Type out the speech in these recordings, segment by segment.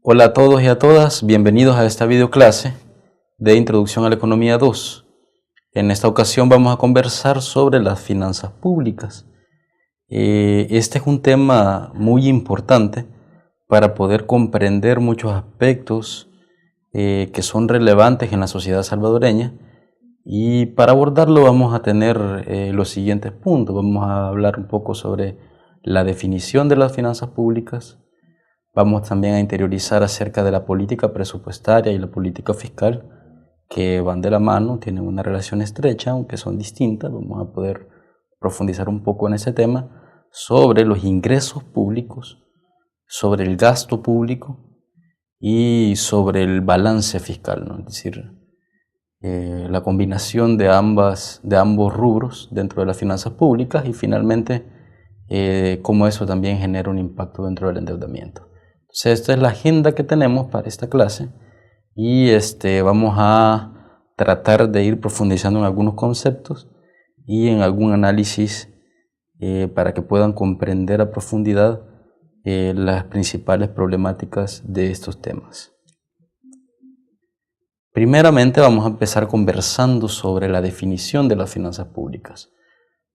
Hola a todos y a todas, bienvenidos a esta videoclase de Introducción a la Economía 2. En esta ocasión vamos a conversar sobre las finanzas públicas. Este es un tema muy importante para poder comprender muchos aspectos que son relevantes en la sociedad salvadoreña, y para abordarlo vamos a tener los siguientes puntos. Vamos a hablar un poco sobre la definición de las finanzas públicas. Vamos también a interiorizar acerca de la política presupuestaria y la política fiscal, que van de la mano, tienen una relación estrecha, aunque son distintas. Vamos a poder profundizar un poco en ese tema, sobre los ingresos públicos, sobre el gasto público y sobre el balance fiscal, ¿no? Es decir, la combinación de ambos rubros dentro de las finanzas públicas, y finalmente cómo eso también genera un impacto dentro del endeudamiento. Entonces, esta es la agenda que tenemos para esta clase, y vamos a tratar de ir profundizando en algunos conceptos y en algún análisis para que puedan comprender a profundidad las principales problemáticas de estos temas. Primeramente vamos a empezar conversando sobre la definición de las finanzas públicas.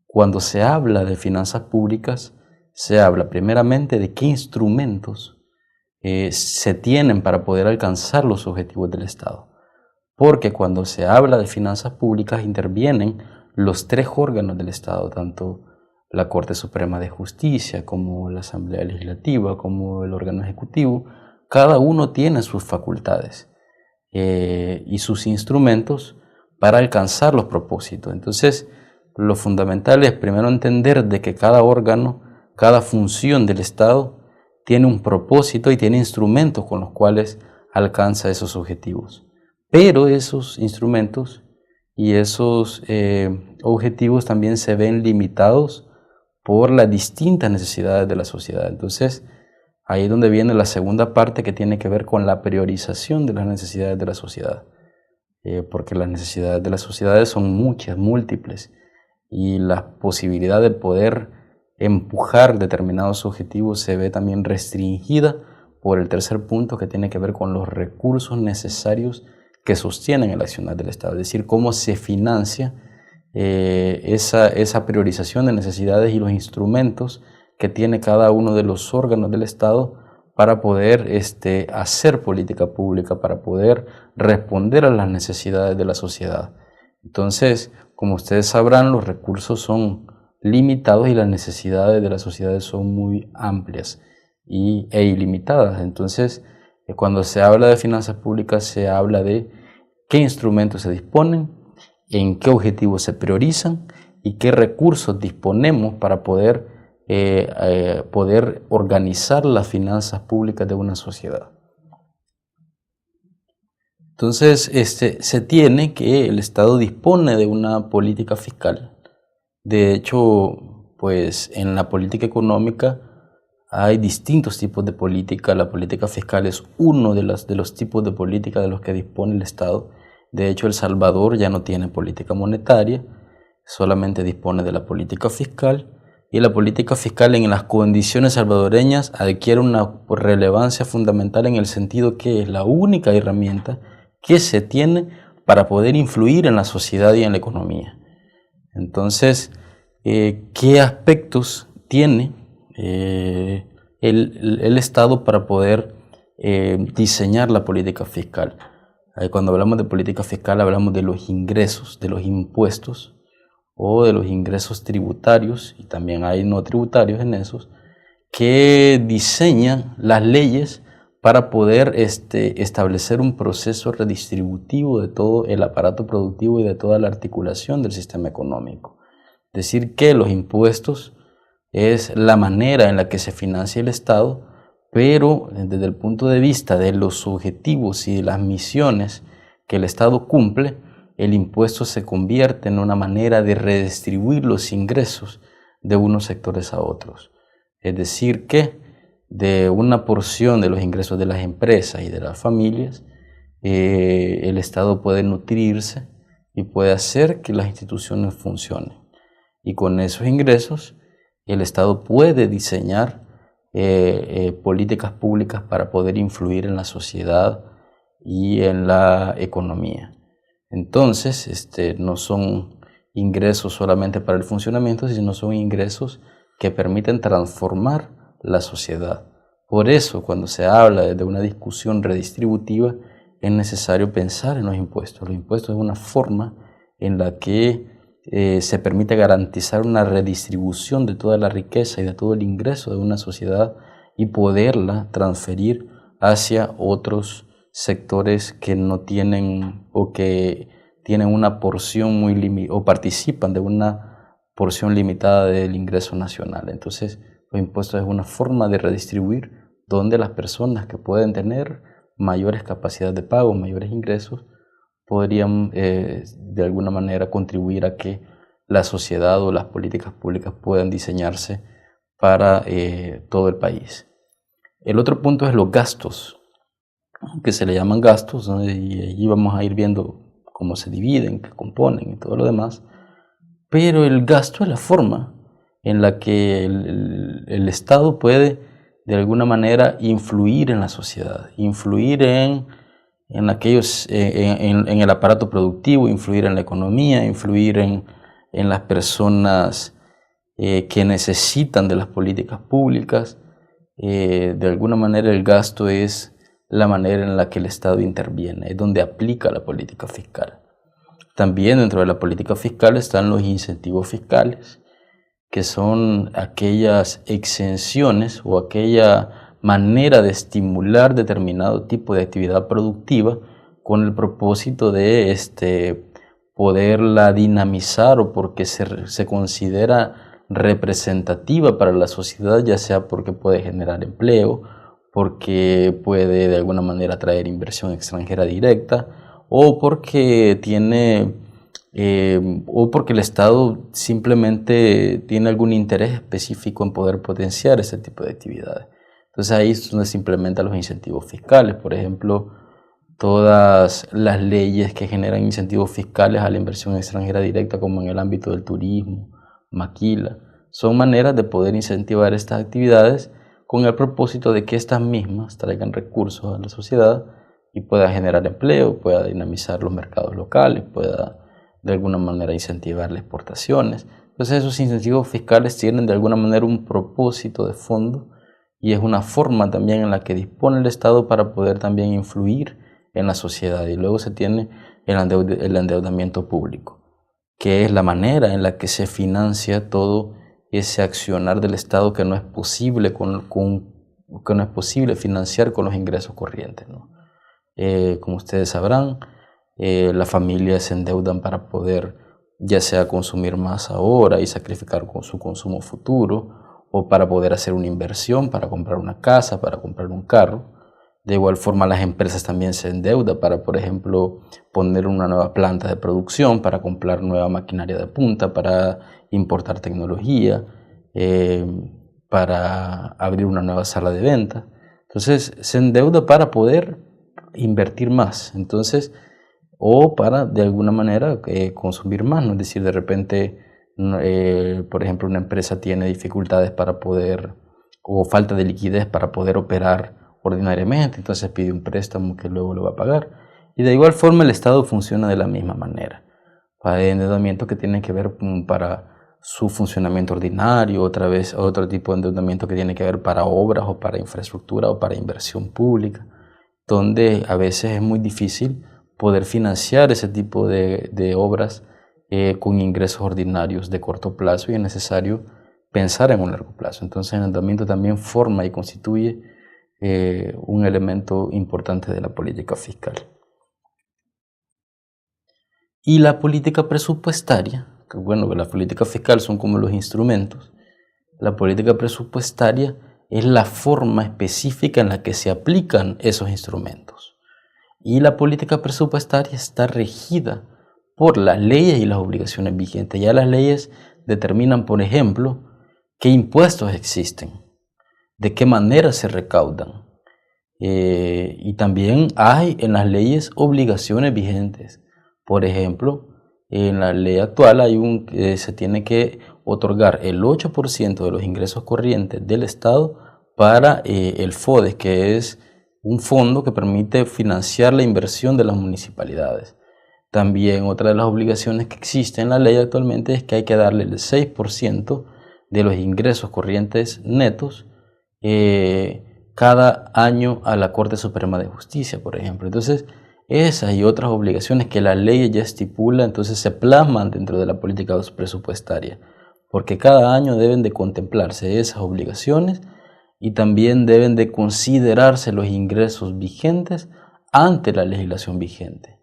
Cuando se habla de finanzas públicas, se habla primeramente de qué instrumentos se tienen para poder alcanzar los objetivos del Estado. Porque cuando se habla de finanzas públicas intervienen los tres órganos del Estado, tanto la Corte Suprema de Justicia, como la Asamblea Legislativa, como el órgano ejecutivo. Cada uno tiene sus facultades y sus instrumentos para alcanzar los propósitos. Entonces, lo fundamental es primero entender de que cada órgano, cada función del Estado tiene un propósito y tiene instrumentos con los cuales alcanza esos objetivos. Pero esos instrumentos y esos objetivos también se ven limitados por las distintas necesidades de la sociedad. Entonces, ahí es donde viene la segunda parte, que tiene que ver con la priorización de las necesidades de la sociedad. Porque las necesidades de las sociedades son muchas, múltiples, y la posibilidad de poder empujar determinados objetivos se ve también restringida por el tercer punto, que tiene que ver con los recursos necesarios que sostienen el accionar del Estado, es decir, cómo se financia esa priorización de necesidades y los instrumentos que tiene cada uno de los órganos del Estado para poder hacer política pública, para poder responder a las necesidades de la sociedad. Entonces, como ustedes sabrán, los recursos son limitados y las necesidades de las sociedades son muy amplias e ilimitadas. Entonces, cuando se habla de finanzas públicas, se habla de qué instrumentos se disponen, en qué objetivos se priorizan y qué recursos disponemos para poder organizar las finanzas públicas de una sociedad. Entonces, se tiene que el Estado dispone de una política fiscal. De hecho, pues en la política económica hay distintos tipos de política. La política fiscal es uno de los tipos de política de los que dispone el Estado. De hecho, El Salvador ya no tiene política monetaria, solamente dispone de la política fiscal. Y la política fiscal en las condiciones salvadoreñas adquiere una relevancia fundamental en el sentido que es la única herramienta que se tiene para poder influir en la sociedad y en la economía. Entonces, ¿qué aspectos tiene el Estado para poder diseñar la política fiscal? Cuando hablamos de política fiscal hablamos de los ingresos, de los impuestos o de los ingresos tributarios, y también hay no tributarios en esos, que diseñan las leyes para poder establecer un proceso redistributivo de todo el aparato productivo y de toda la articulación del sistema económico. Decir que los impuestos es la manera en la que se financia el Estado, pero desde el punto de vista de los objetivos y de las misiones que el Estado cumple, el impuesto se convierte en una manera de redistribuir los ingresos de unos sectores a otros. Es decir, que de una porción de los ingresos de las empresas y de las familias, el Estado puede nutrirse y puede hacer que las instituciones funcionen. Y con esos ingresos, el Estado puede diseñar políticas públicas para poder influir en la sociedad y en la economía. Entonces, no son ingresos solamente para el funcionamiento, sino son ingresos que permiten transformar la sociedad. Por eso, cuando se habla de una discusión redistributiva, es necesario pensar en los impuestos. Los impuestos es una forma en la que se permite garantizar una redistribución de toda la riqueza y de todo el ingreso de una sociedad y poderla transferir hacia otros sectores que no tienen o que tienen una porción muy limitada o participan de una porción limitada del ingreso nacional. Entonces, los impuestos es una forma de redistribuir donde las personas que pueden tener mayores capacidades de pago, mayores ingresos, podrían de alguna manera contribuir a que la sociedad o las políticas públicas puedan diseñarse para todo el país. El otro punto es los gastos, que se le llaman gastos, ¿no? Y allí vamos a ir viendo cómo se dividen, qué componen y todo lo demás. Pero el gasto es la forma en la que el Estado puede de alguna manera influir en la sociedad, influir en aquellos, en el aparato productivo, influir en la economía, influir en las personas que necesitan de las políticas públicas. De alguna manera el gasto es la manera en la que el Estado interviene, es donde aplica la política fiscal. También dentro de la política fiscal están los incentivos fiscales, que son aquellas exenciones o aquella manera de estimular determinado tipo de actividad productiva con el propósito de poderla dinamizar o porque se considera representativa para la sociedad, ya sea porque puede generar empleo, porque puede de alguna manera traer inversión extranjera directa o porque o porque el Estado simplemente tiene algún interés específico en poder potenciar ese tipo de actividades. Entonces ahí es donde se implementan los incentivos fiscales. Por ejemplo, todas las leyes que generan incentivos fiscales a la inversión extranjera directa, como en el ámbito del turismo, maquila, son maneras de poder incentivar estas actividades con el propósito de que estas mismas traigan recursos a la sociedad y pueda generar empleo, pueda dinamizar los mercados locales, pueda de alguna manera incentivar las exportaciones. Entonces esos incentivos fiscales tienen de alguna manera un propósito de fondo y es una forma también en la que dispone el Estado para poder también influir en la sociedad. Y luego se tiene el endeudamiento público, que es la manera en la que se financia todo ese accionar del Estado que no es posible, que no es posible financiar con los ingresos corrientes, ¿no? Como ustedes sabrán, las familias se endeudan para poder ya sea consumir más ahora y sacrificar con su consumo futuro, o para poder hacer una inversión, para comprar una casa, para comprar un carro. De igual forma, las empresas también se endeudan para, por ejemplo, poner una nueva planta de producción, para comprar nueva maquinaria de punta, para importar tecnología, para abrir una nueva sala de venta. Entonces, se endeuda para poder invertir más. Entonces, o para de alguna manera consumir más, ¿no? Es decir, de repente, por ejemplo, una empresa tiene dificultades para poder, o falta de liquidez para poder operar ordinariamente, entonces pide un préstamo que luego lo va a pagar. Y de igual forma el Estado funciona de la misma manera. Hay endeudamiento que tiene que ver para su funcionamiento ordinario, otra vez otro tipo de endeudamiento que tiene que ver para obras o para infraestructura o para inversión pública, donde a veces es muy difícil poder financiar ese tipo de obras con ingresos ordinarios de corto plazo y es necesario pensar en un largo plazo. Entonces el endeudamiento también forma y constituye un elemento importante de la política fiscal. Y la política presupuestaria, que bueno, la política fiscal son como los instrumentos, la política presupuestaria es la forma específica en la que se aplican esos instrumentos. Y la política presupuestaria está regida por las leyes y las obligaciones vigentes. Ya las leyes determinan, por ejemplo, qué impuestos existen, de qué manera se recaudan. Y también hay en las leyes obligaciones vigentes. Por ejemplo, en la ley actual se tiene que otorgar el 8% de los ingresos corrientes del Estado para el FODES, que es un fondo que permite financiar la inversión de las municipalidades. También otra de las obligaciones que existe en la ley actualmente es que hay que darle el 6% de los ingresos corrientes netos cada año a la Corte Suprema de Justicia, por ejemplo. Entonces, esas y otras obligaciones que la ley ya estipula, entonces se plasman dentro de la política presupuestaria, porque cada año deben de contemplarse esas obligaciones y también deben de considerarse los ingresos vigentes ante la legislación vigente.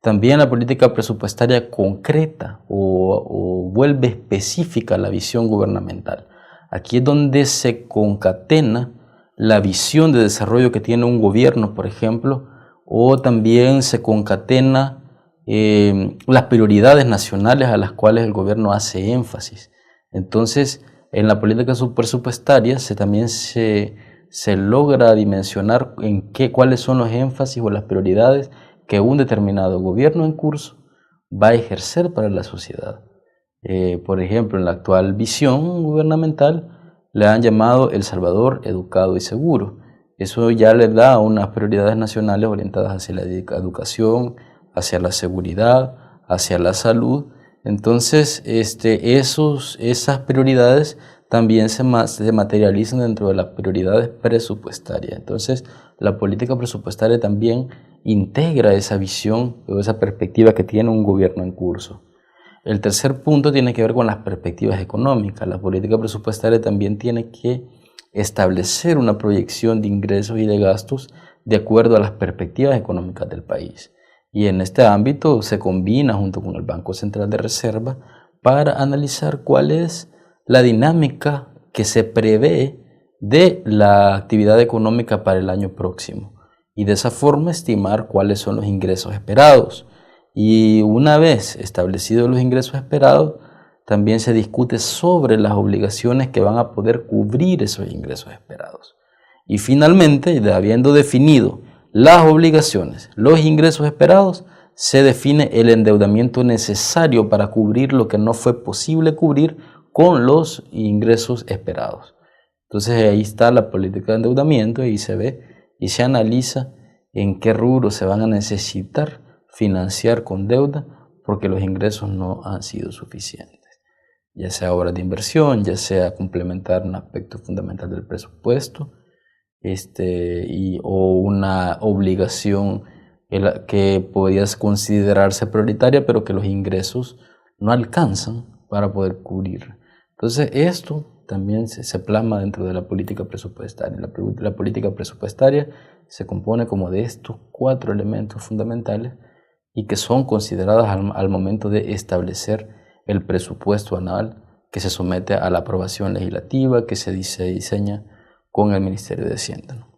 También la política presupuestaria concreta o vuelve específica la visión gubernamental. Aquí es donde se concatena la visión de desarrollo que tiene un gobierno, por ejemplo, o también se concatena las prioridades nacionales a las cuales el gobierno hace énfasis. Entonces, en la política presupuestaria también se logra dimensionar cuáles son los énfasis o las prioridades que un determinado gobierno en curso va a ejercer para la sociedad. Por ejemplo, en la actual visión gubernamental le han llamado El Salvador educado y seguro. Eso ya le da unas prioridades nacionales orientadas hacia la educación, hacia la seguridad, hacia la salud. Entonces, esas prioridades también se materializan dentro de las prioridades presupuestarias. Entonces, la política presupuestaria también integra esa visión o esa perspectiva que tiene un gobierno en curso. El tercer punto tiene que ver con las perspectivas económicas. La política presupuestaria también tiene que establecer una proyección de ingresos y de gastos de acuerdo a las perspectivas económicas del país. Y en este ámbito se combina junto con el Banco Central de Reserva para analizar cuál es la dinámica que se prevé de la actividad económica para el año próximo y de esa forma estimar cuáles son los ingresos esperados. Y una vez establecidos los ingresos esperados, también se discute sobre las obligaciones que van a poder cubrir esos ingresos esperados. Y finalmente, habiendo definido las obligaciones, los ingresos esperados, se define el endeudamiento necesario para cubrir lo que no fue posible cubrir con los ingresos esperados. Entonces ahí está la política de endeudamiento y se ve y se analiza en qué rubros se van a necesitar financiar con deuda porque los ingresos no han sido suficientes, ya sea obras de inversión, ya sea complementar un aspecto fundamental del presupuesto o una obligación que podría considerarse prioritaria pero que los ingresos no alcanzan para poder cubrir. Entonces esto también se plasma dentro de la política presupuestaria. La política presupuestaria se compone como de estos 4 elementos fundamentales y que son consideradas al momento de establecer el presupuesto anual que se somete a la aprobación legislativa que se diseña con el Ministerio de Hacienda.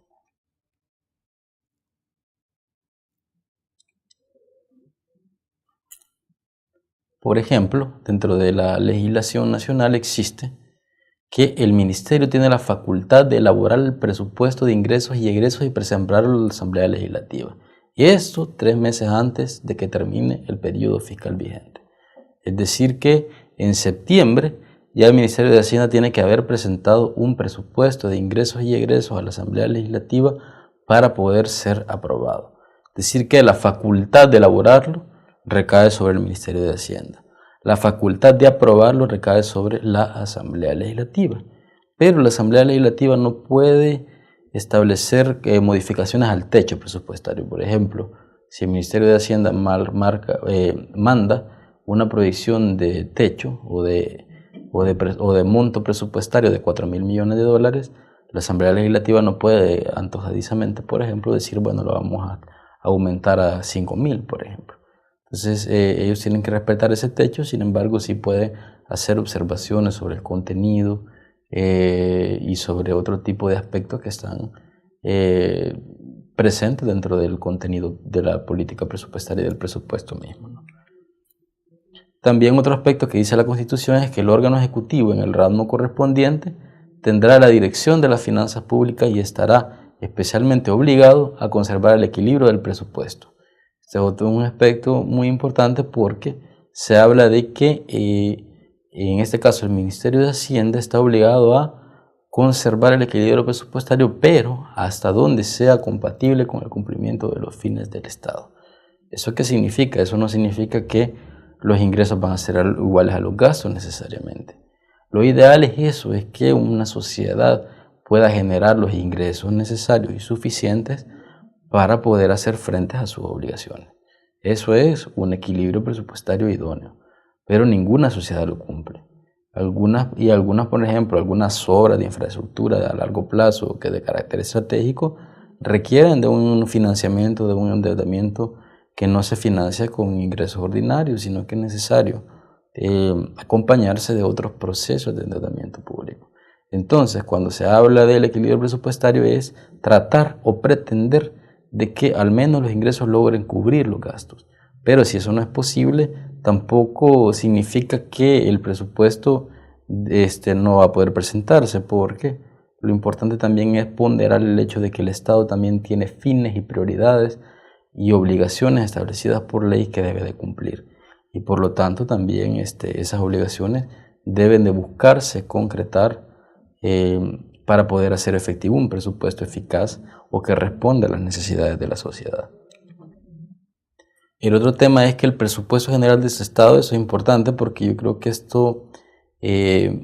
Por ejemplo, dentro de la legislación nacional existe que el Ministerio tiene la facultad de elaborar el presupuesto de ingresos y egresos y presentarlo a la Asamblea Legislativa. Y esto 3 meses antes de que termine el periodo fiscal vigente. Es decir que en septiembre ya el Ministerio de Hacienda tiene que haber presentado un presupuesto de ingresos y egresos a la Asamblea Legislativa para poder ser aprobado. Es decir que la facultad de elaborarlo recae sobre el Ministerio de Hacienda. La facultad de aprobarlo recae sobre la Asamblea Legislativa. Pero la Asamblea Legislativa no puede establecer modificaciones al techo presupuestario. Por ejemplo, si el Ministerio de Hacienda manda una proyección de techo o de monto presupuestario de $4.000 millones, la Asamblea Legislativa no puede antojadizamente, por ejemplo, decir, bueno, lo vamos a aumentar a 5.000, por ejemplo. Entonces, ellos tienen que respetar ese techo, sin embargo, sí puede hacer observaciones sobre el contenido y sobre otro tipo de aspectos que están presentes dentro del contenido de la política presupuestaria y del presupuesto mismo, ¿no? También otro aspecto que dice la Constitución es que el órgano ejecutivo en el ramo correspondiente tendrá la dirección de las finanzas públicas y estará especialmente obligado a conservar el equilibrio del presupuesto. Este es otro un aspecto muy importante porque se habla de que en este caso el Ministerio de Hacienda está obligado a conservar el equilibrio presupuestario, pero hasta donde sea compatible con el cumplimiento de los fines del Estado. ¿Eso qué significa? Eso no significa que los ingresos van a ser iguales a los gastos necesariamente. Lo ideal es eso, es que una sociedad pueda generar los ingresos necesarios y suficientes para poder hacer frente a sus obligaciones. Eso es un equilibrio presupuestario idóneo, pero ninguna sociedad lo cumple. Algunas, por ejemplo, algunas obras de infraestructura a largo plazo que de carácter estratégico requieren de un financiamiento, de un endeudamiento que no se financia con ingresos ordinarios, sino que es necesario acompañarse de otros procesos de endeudamiento público. Entonces, cuando se habla del equilibrio presupuestario es tratar o pretender de que al menos los ingresos logren cubrir los gastos. Pero si eso no es posible, tampoco significa que el presupuesto no va a poder presentarse, porque lo importante también es ponderar el hecho de que el Estado también tiene fines y prioridades y obligaciones establecidas por ley que debe de cumplir. Y por lo tanto también esas obligaciones deben de buscarse concretar para poder hacer efectivo un presupuesto eficaz o que responda a las necesidades de la sociedad. El otro tema es que el presupuesto general de este Estado, eso es importante porque yo creo que esto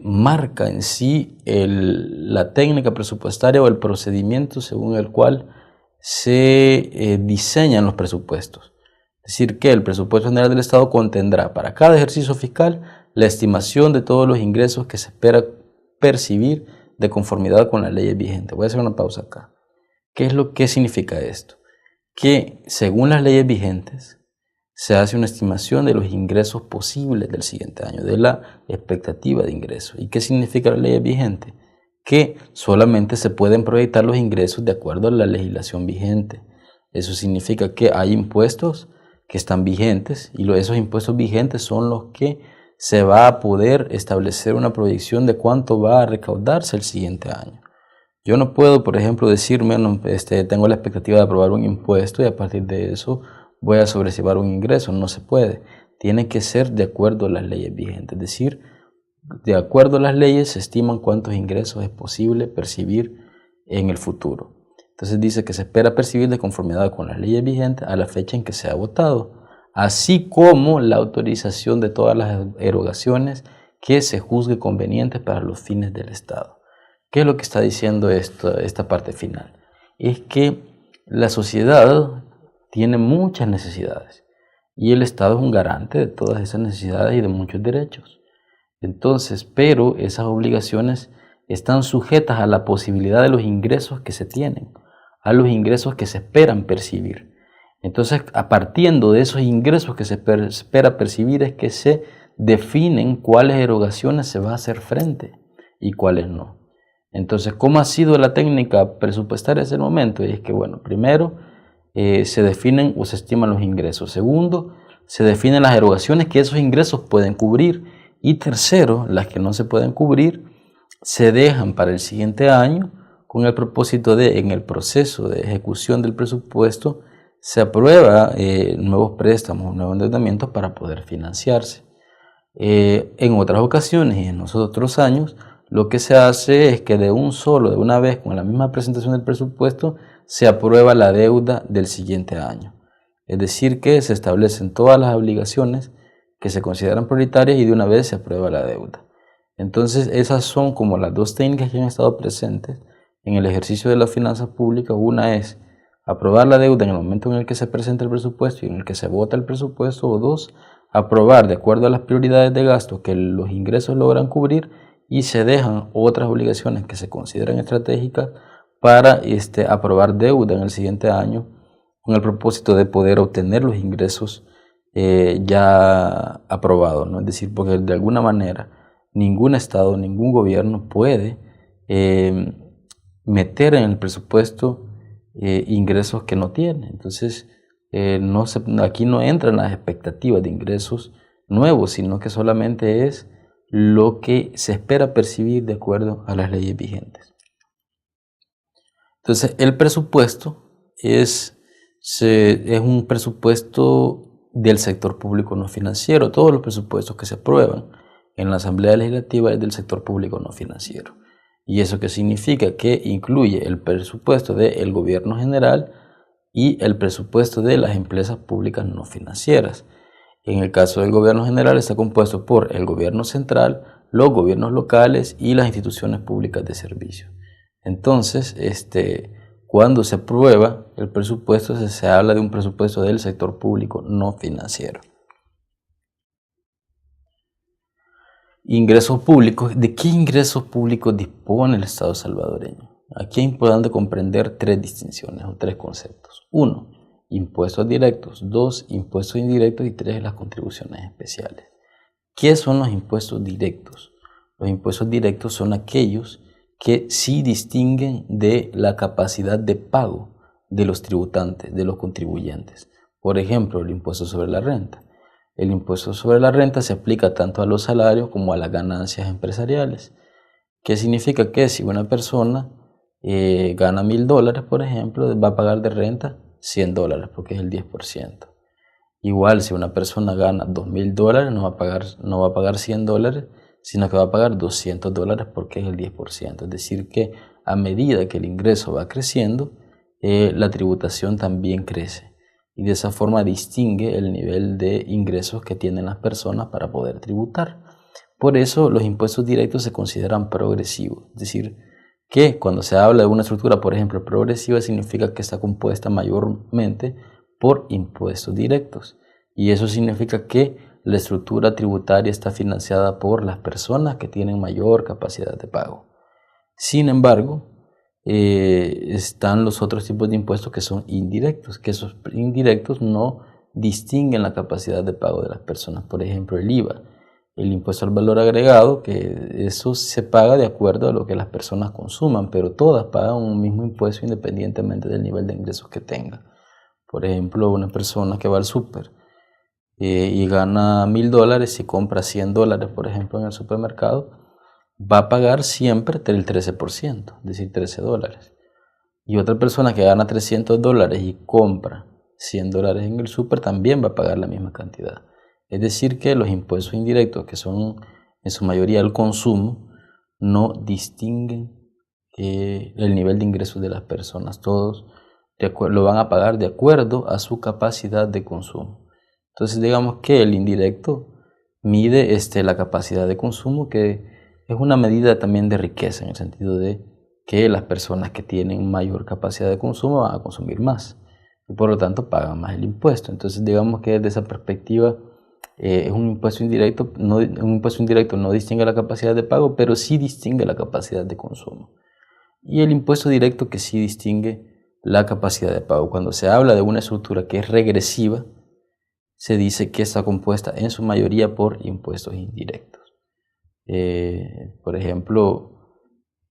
marca en sí la técnica presupuestaria o el procedimiento según el cual se diseñan los presupuestos. Es decir, que el presupuesto general del Estado contendrá para cada ejercicio fiscal la estimación de todos los ingresos que se espera percibir de conformidad con las leyes vigentes. Voy a hacer una pausa acá. ¿Qué significa esto? Que según las leyes vigentes se hace una estimación de los ingresos posibles del siguiente año, de la expectativa de ingresos. ¿Y qué significa la ley vigente? Que solamente se pueden proyectar los ingresos de acuerdo a la legislación vigente. Eso significa que hay impuestos que están vigentes y esos impuestos vigentes son los que se va a poder establecer una proyección de cuánto va a recaudarse el siguiente año. Yo no puedo, por ejemplo, decirme, tengo la expectativa de aprobar un impuesto y a partir de eso voy a sobrellevar un ingreso. No se puede. Tiene que ser de acuerdo a las leyes vigentes. Es decir, de acuerdo a las leyes se estiman cuántos ingresos es posible percibir en el futuro. Entonces dice que se espera percibir de conformidad con las leyes vigentes a la fecha en que sea votado, así como la autorización de todas las erogaciones que se juzgue convenientes para los fines del Estado. ¿Qué es lo que está diciendo esta parte final? Es que la sociedad tiene muchas necesidades y el Estado es un garante de todas esas necesidades y de muchos derechos. Entonces, pero esas obligaciones están sujetas a la posibilidad de los ingresos que se tienen, a los ingresos que se esperan percibir. Entonces, partiendo de esos ingresos que se espera percibir es que se definen cuáles erogaciones se va a hacer frente y cuáles no. Entonces, ¿cómo ha sido la técnica presupuestaria hasta el momento? Y es que, bueno, primero se definen o se estiman los ingresos. Segundo, se definen las erogaciones que esos ingresos pueden cubrir. Y tercero, las que no se pueden cubrir se dejan para el siguiente año con el propósito de, en el proceso de ejecución del presupuesto, se aprueba nuevos préstamos, nuevos endeudamientos para poder financiarse. En otras ocasiones y en los otros años, lo que se hace es que de una vez, con la misma presentación del presupuesto, se aprueba la deuda del siguiente año. Es decir, que se establecen todas las obligaciones que se consideran prioritarias y de una vez se aprueba la deuda. Entonces, esas son como las dos técnicas que han estado presentes en el ejercicio de las finanzas públicas. Una es aprobar la deuda en el momento en el que se presenta el presupuesto y en el que se vota el presupuesto. O dos, aprobar de acuerdo a las prioridades de gasto que los ingresos logran cubrir y se dejan otras obligaciones que se consideran estratégicas para aprobar deuda en el siguiente año con el propósito de poder obtener los ingresos ya aprobados, ¿no? Es decir, porque de alguna manera ningún Estado, ningún gobierno puede meter en el presupuesto ingresos que no tiene. Entonces, aquí no entran las expectativas de ingresos nuevos, sino que solamente es lo que se espera percibir de acuerdo a las leyes vigentes. Entonces, el presupuesto es un presupuesto del sector público no financiero. Todos los presupuestos que se aprueban en la Asamblea Legislativa es del sector público no financiero. ¿Y eso qué significa? Que incluye el presupuesto del gobierno general y el presupuesto de las empresas públicas no financieras. En el caso del gobierno general está compuesto por el gobierno central, los gobiernos locales y las instituciones públicas de servicio. Entonces, cuando se aprueba el presupuesto, se habla de un presupuesto del sector público no financiero. Ingresos públicos. ¿De qué ingresos públicos dispone el Estado salvadoreño? Aquí es importante comprender tres distinciones o tres conceptos. 1. Impuestos directos. 2. Impuestos indirectos. Y 3. Las contribuciones especiales. ¿Qué son los impuestos directos? Los impuestos directos son aquellos que sí distinguen de la capacidad de pago de los tributantes, de los contribuyentes. Por ejemplo, el impuesto sobre la renta. El impuesto sobre la renta se aplica tanto a los salarios como a las ganancias empresariales. ¿Qué significa? Que si una persona gana $1,000, por ejemplo, va a pagar de renta $100 porque es el 10%. Igual, si una persona gana $2,000, no va a pagar $100, sino que va a pagar $200 porque es el 10%. Es decir, que a medida que el ingreso va creciendo, la tributación también crece. Y de esa forma distingue el nivel de ingresos que tienen las personas para poder tributar. Por eso los impuestos directos se consideran progresivos. Es decir, que cuando se habla de una estructura, por ejemplo, progresiva, significa que está compuesta mayormente por impuestos directos. Y eso significa que la estructura tributaria está financiada por las personas que tienen mayor capacidad de pago. Sin embargo, están los otros tipos de impuestos que son indirectos, que esos indirectos no distinguen la capacidad de pago de las personas. Por ejemplo, el IVA, el impuesto al valor agregado, que eso se paga de acuerdo a lo que las personas consuman, pero todas pagan un mismo impuesto independientemente del nivel de ingresos que tenga. Por ejemplo, una persona que va al súper y gana $1,000 y compra $100, por ejemplo, en el supermercado, va a pagar siempre el 13%, es decir, $13. Y otra persona que gana $300 y compra $100 en el súper también va a pagar la misma cantidad. Es decir, que los impuestos indirectos, que son en su mayoría el consumo, no distinguen el nivel de ingresos de las personas. Todos lo van a pagar de acuerdo a su capacidad de consumo. Entonces, digamos que el indirecto mide la capacidad de consumo, que es una medida también de riqueza, en el sentido de que las personas que tienen mayor capacidad de consumo van a consumir más y por lo tanto pagan más el impuesto. Entonces, digamos que desde esa perspectiva un impuesto indirecto no distingue la capacidad de pago, pero sí distingue la capacidad de consumo. Y el impuesto directo que sí distingue la capacidad de pago. Cuando se habla de una estructura que es regresiva, se dice que está compuesta en su mayoría por impuestos indirectos. Por ejemplo,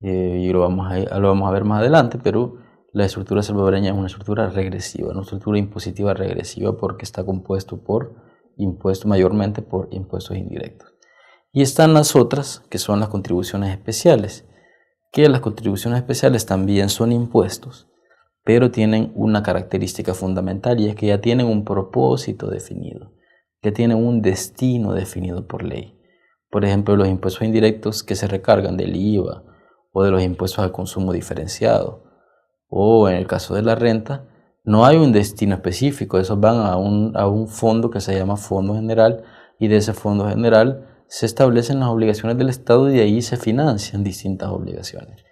y lo vamos a ver más adelante, pero la estructura salvadoreña es una estructura regresiva, una estructura impositiva regresiva, porque está compuesto mayormente por impuestos indirectos. Y están las otras, que son las contribuciones especiales, que las contribuciones especiales también son impuestos, pero tienen una característica fundamental, y es que ya tienen un propósito definido, que tienen un destino definido por ley. Por ejemplo, los impuestos indirectos que se recargan del IVA o de los impuestos al consumo diferenciado, o en el caso de la renta, no hay un destino específico. Esos van a un fondo que se llama Fondo General, y de ese Fondo General se establecen las obligaciones del Estado y de ahí se financian distintas obligaciones.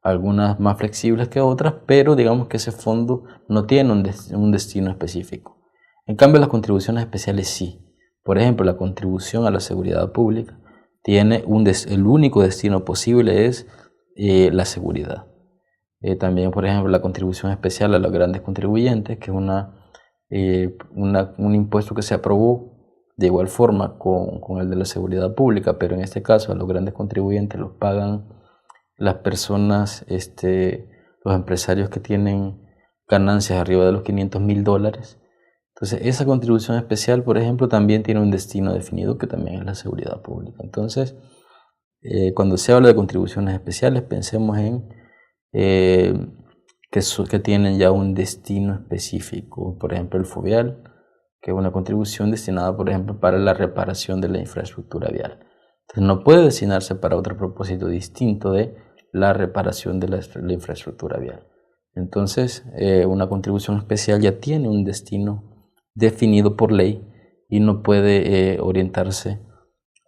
Algunas más flexibles que otras, pero digamos que ese fondo no tiene un destino específico. En cambio, las contribuciones especiales sí. Por ejemplo, la contribución a la seguridad pública tiene el único destino posible es la seguridad. También, por ejemplo, la contribución especial a los grandes contribuyentes, que es un impuesto que se aprobó de igual forma con el de la seguridad pública, pero en este caso a los grandes contribuyentes los pagan las personas, los empresarios que tienen ganancias arriba de los $500,000. Entonces, esa contribución especial, por ejemplo, también tiene un destino definido, que también es la seguridad pública. Entonces, cuando se habla de contribuciones especiales, pensemos en que tienen ya un destino específico. Por ejemplo, el FOVIAL, que es una contribución destinada, por ejemplo, para la reparación de la infraestructura vial. Entonces, no puede destinarse para otro propósito distinto de la reparación de la infraestructura vial. Entonces, una contribución especial ya tiene un destino definido por ley y no puede orientarse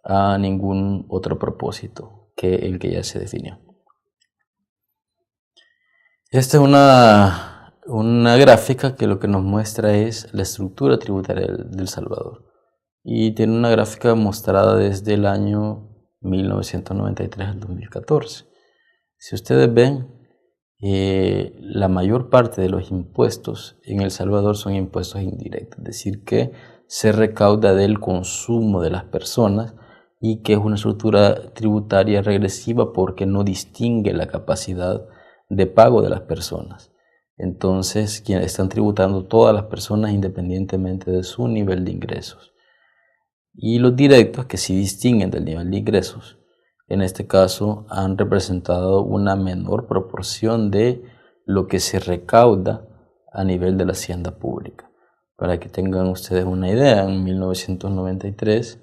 a ningún otro propósito que el que ya se definió. Esta es una gráfica que lo que nos muestra es la estructura tributaria de El Salvador. Y tiene una gráfica mostrada desde el año 1993 al 2014. Si ustedes ven, la mayor parte de los impuestos en El Salvador son impuestos indirectos, es decir, que se recauda del consumo de las personas y que es una estructura tributaria regresiva porque no distingue la capacidad de pago de las personas. Entonces, quienes están tributando todas las personas independientemente de su nivel de ingresos. Y los directos, que sí distinguen del nivel de ingresos, en este caso han representado una menor proporción de lo que se recauda a nivel de la hacienda pública. Para que tengan ustedes una idea, en 1993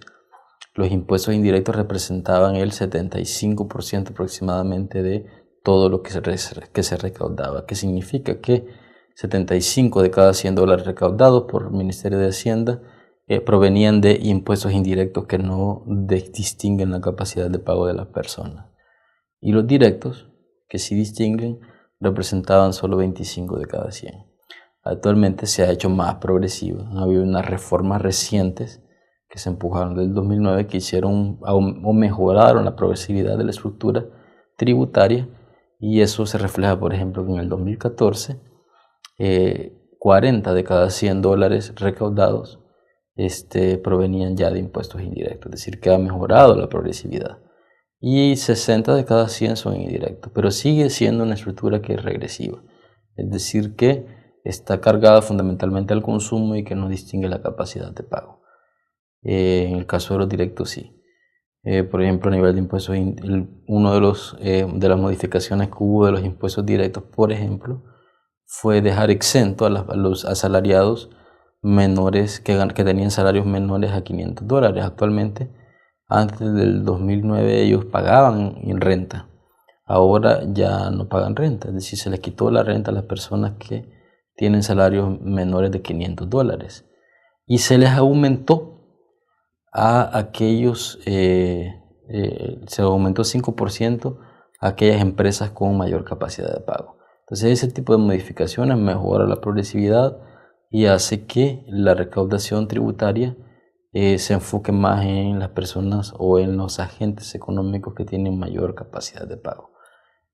los impuestos indirectos representaban el 75% aproximadamente de todo lo que se recaudaba. ¿Qué significa? Que 75 de cada $100 recaudados por el Ministerio de Hacienda provenían de impuestos indirectos que no distinguen la capacidad de pago de las personas. Y los directos, que sí distinguen, representaban solo 25 de cada 100. Actualmente se ha hecho más progresiva. Ha habido unas reformas recientes que se empujaron del 2009 que hicieron o mejoraron la progresividad de la estructura tributaria, y eso se refleja, por ejemplo, que en el 2014 40 de cada $100 recaudados provenían ya de impuestos indirectos, es decir, que ha mejorado la progresividad, y 60 de cada 100 son indirectos, pero sigue siendo una estructura que es regresiva, es decir, que está cargada fundamentalmente al consumo y que no distingue la capacidad de pago. En el caso de los directos sí. Por ejemplo, a nivel de impuestos, uno de las modificaciones que hubo de los impuestos directos, por ejemplo, fue dejar exento a los asalariados menores que tenían salarios menores a $500. Actualmente, antes del 2009 ellos pagaban en renta, ahora ya no pagan renta, es decir, se les quitó la renta a las personas que tienen salarios menores de $500 y se les aumentó a aquellos, se aumentó 5% a aquellas empresas con mayor capacidad de pago. Entonces ese tipo de modificaciones mejora la progresividad y hace que la recaudación tributaria se enfoque más en las personas o en los agentes económicos que tienen mayor capacidad de pago.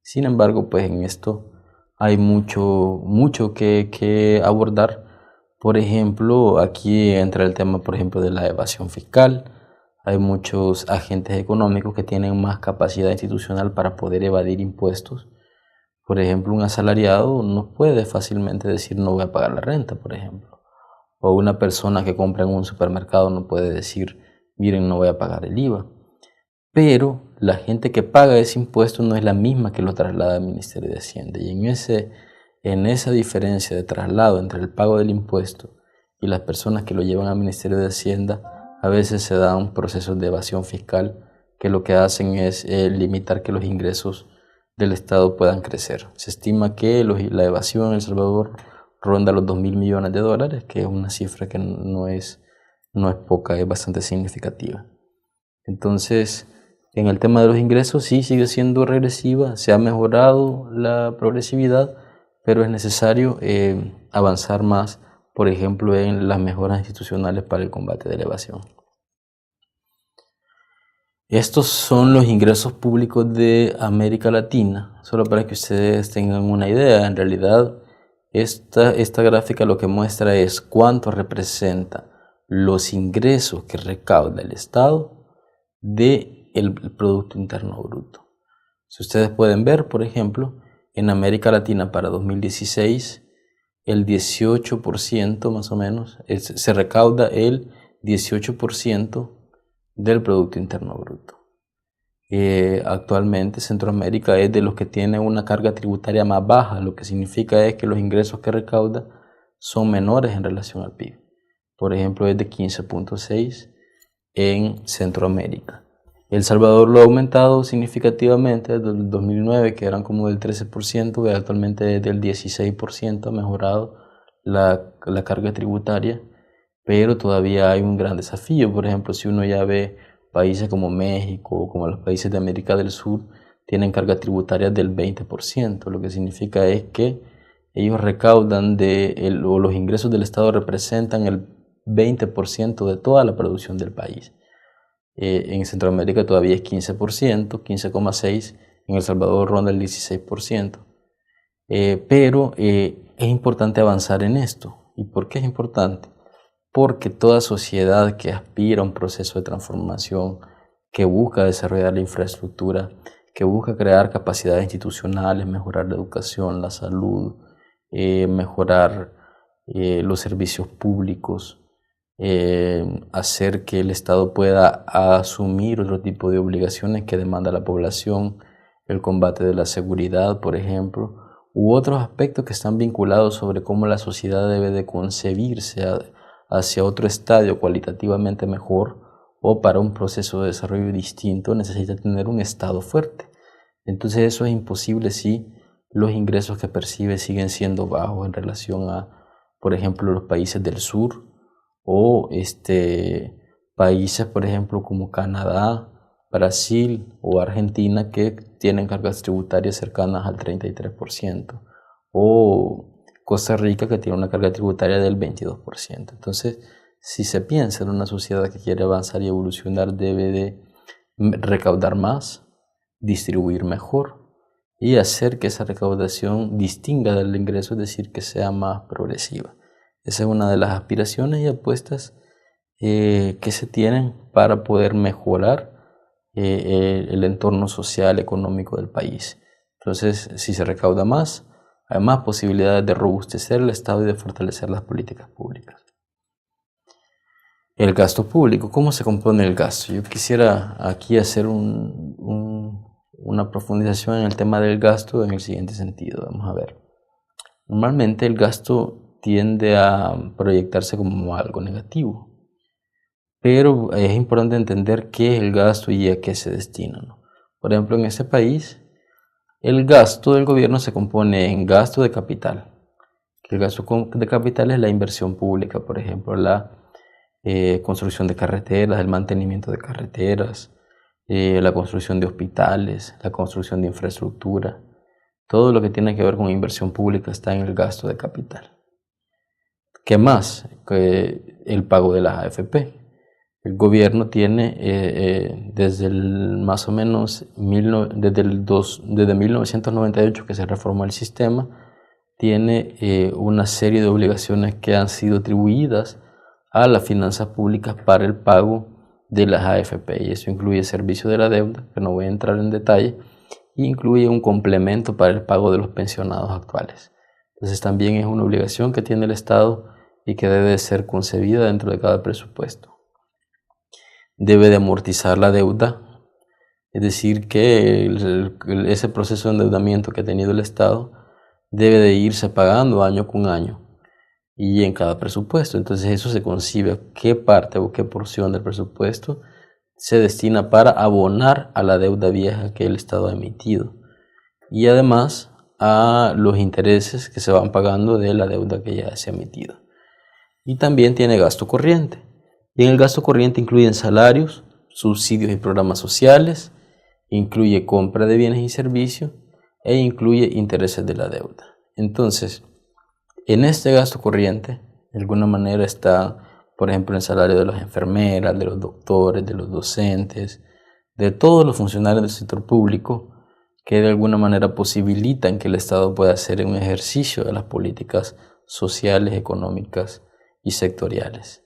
Sin embargo, pues en esto hay mucho que abordar. Por ejemplo, aquí entra el tema, por ejemplo, de la evasión fiscal. Hay muchos agentes económicos que tienen más capacidad institucional para poder evadir impuestos. Por ejemplo, un asalariado no puede fácilmente decir no voy a pagar la renta, por ejemplo. O una persona que compra en un supermercado no puede decir, miren, no voy a pagar el IVA. Pero la gente que paga ese impuesto no es la misma que lo traslada al Ministerio de Hacienda. Y en esa diferencia de traslado entre el pago del impuesto y las personas que lo llevan al Ministerio de Hacienda, a veces se dan procesos de evasión fiscal que lo que hacen es limitar que los ingresos del Estado puedan crecer. Se estima que la evasión en El Salvador ronda los $2.000 millones, que es una cifra que no es poca, es bastante significativa. Entonces, en el tema de los ingresos sí sigue siendo regresiva, se ha mejorado la progresividad, pero es necesario avanzar más, por ejemplo, en las mejoras institucionales para el combate de la evasión. Estos son los ingresos públicos de América Latina, solo para que ustedes tengan una idea. En realidad, esta gráfica lo que muestra es cuánto representa los ingresos que recauda el Estado del Producto Interno Bruto. Si ustedes pueden ver, por ejemplo, en América Latina para 2016, el 18% más o menos, se recauda el 18% del Producto Interno Bruto. Actualmente Centroamérica es de los que tiene una carga tributaria más baja, lo que significa es que los ingresos que recauda son menores en relación al PIB. Por ejemplo, es de 15.6 en Centroamérica. El Salvador lo ha aumentado significativamente desde el 2009, que eran como del 13%, y actualmente del 16% ha mejorado la carga tributaria, pero todavía hay un gran desafío. Por ejemplo, si uno ya ve países como México o como los países de América del Sur, tienen cargas tributarias del 20%, lo que significa es que ellos recaudan o los ingresos del Estado representan el 20% de toda la producción del país. En Centroamérica todavía es 15%, 15,6%, en El Salvador ronda el 16%. Pero es importante avanzar en esto. ¿Y por qué es importante? Porque toda sociedad que aspira a un proceso de transformación, que busca desarrollar la infraestructura, que busca crear capacidades institucionales, mejorar la educación, la salud, mejorar los servicios públicos, hacer que el Estado pueda asumir otro tipo de obligaciones que demanda la población, el combate de la seguridad, por ejemplo, u otros aspectos que están vinculados sobre cómo la sociedad debe de concebirse hacia otro estadio cualitativamente mejor o para un proceso de desarrollo distinto, necesita tener un Estado fuerte. Entonces eso es imposible si los ingresos que percibe siguen siendo bajos en relación a, por ejemplo, los países del sur o países, por ejemplo, como Canadá, Brasil o Argentina, que tienen cargas tributarias cercanas al 33%, o Costa Rica, que tiene una carga tributaria del 22%. Entonces, si se piensa en una sociedad que quiere avanzar y evolucionar, debe de recaudar más, distribuir mejor y hacer que esa recaudación distinga del ingreso, es decir, que sea más progresiva. Esa es una de las aspiraciones y apuestas que se tienen para poder mejorar el entorno social, económico del país. Entonces, si se recauda más, hay más posibilidades de robustecer el Estado y de fortalecer las políticas públicas. El gasto público, ¿cómo se compone el gasto? Yo quisiera aquí hacer una profundización en el tema del gasto en el siguiente sentido. Vamos a ver. Normalmente el gasto tiende a proyectarse como algo negativo, pero es importante entender qué es el gasto y a qué se destina, ¿no? Por ejemplo, en este país, el gasto del gobierno se compone en gasto de capital. El gasto de capital es la inversión pública, por ejemplo, la construcción de carreteras, el mantenimiento de carreteras, la construcción de hospitales, la construcción de infraestructura. Todo lo que tiene que ver con inversión pública está en el gasto de capital. ¿Qué más? El pago de las AFP. El gobierno tiene desde más o menos desde 1998 que se reformó el sistema, tiene una serie de obligaciones que han sido atribuidas a las finanzas públicas para el pago de las AFP, y eso incluye servicio de la deuda, que no voy a entrar en detalle, e incluye un complemento para el pago de los pensionados actuales. Entonces también es una obligación que tiene el Estado y que debe ser concebida dentro de cada presupuesto. Debe de amortizar la deuda, es decir, que ese proceso de endeudamiento que ha tenido el Estado debe de irse pagando año con año y en cada presupuesto. Entonces eso se concibe qué parte o qué porción del presupuesto se destina para abonar a la deuda vieja que el Estado ha emitido y además a los intereses que se van pagando de la deuda que ya se ha emitido. Y también tiene gasto corriente. Y en el gasto corriente incluyen salarios, subsidios y programas sociales, incluye compra de bienes y servicios e incluye intereses de la deuda. Entonces, en este gasto corriente, de alguna manera está, por ejemplo, el salario de las enfermeras, de los doctores, de los docentes, de todos los funcionarios del sector público que de alguna manera posibilitan que el Estado pueda hacer un ejercicio de las políticas sociales, económicas y sectoriales.